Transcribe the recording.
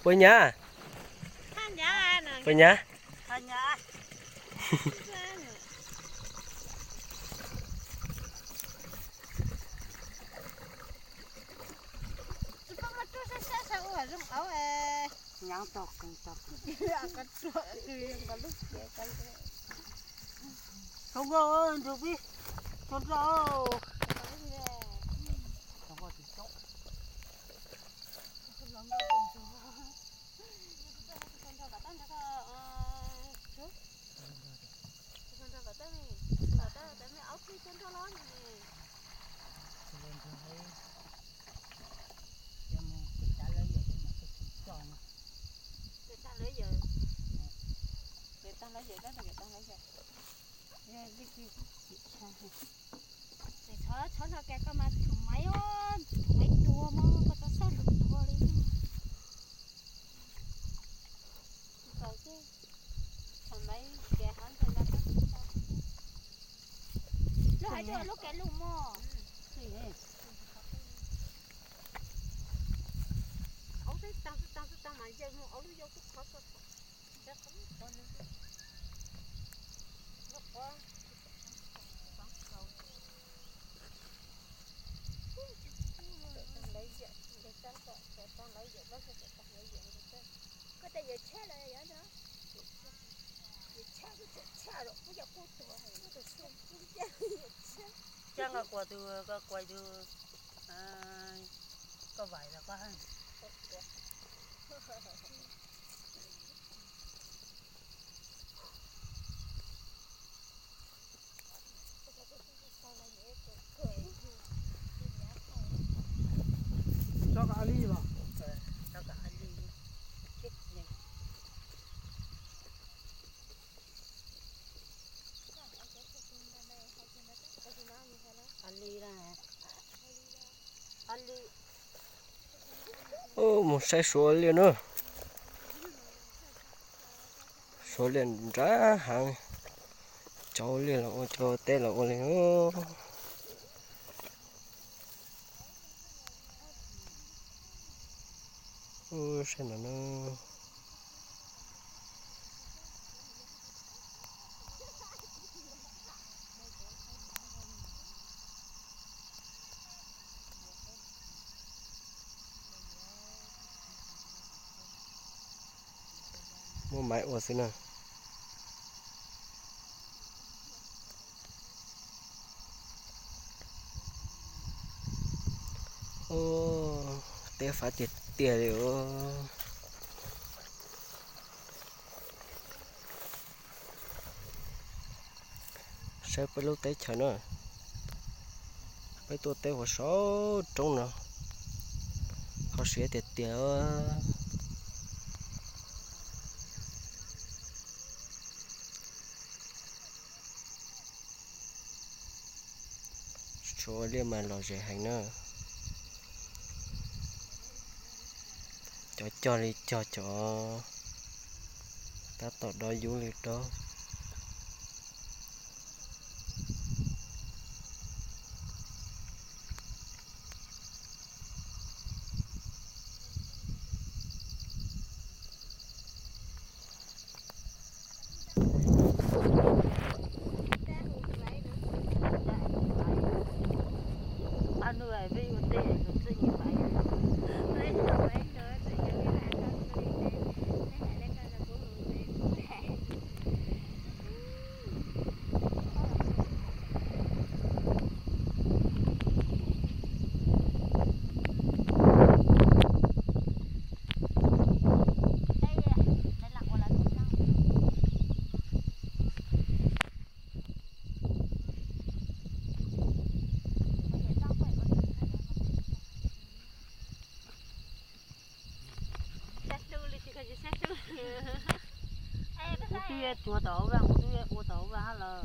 Punya. Punya. Không có được đi. Con rau. Cho nó cái mà thùng máy ơi, máy tua mà có ta sao được tua đi. Cái chứ, thùng máy cái hắn thì là cái. Lúc hai đứa lúc cái lùng mò. Ông thấy tăng mà giờ nó ông vô cũng khó quá. Chắc không có nữa. Nó quá. Có tay giờ chết rồi vậy đó. Chắc là quả từ có vải là có hơn. Cho cả Ali vào. Cho cả Ali chết nhỉ. Ali ra. Ali. Ô, một sai số liền nữa. Số liền ra hàng. Cháu liền là ô cho tên là ô liền ô. Ô, xem nào nó. Mua máy ô xin nào. Ô, té phá tiệt tiệt rồi ô. Sao phải lúc té chờ nữa. Phải tôi té vào số trống nào. Họ sẽ tiệt tiệt số liên mà lò rẻ hành nữa. Cho đi cho ta tọt đó du lịch đó. Anh nuôi với con tê rồi tự nhiên phải. chùa tổ và một đuôi ô tổ và là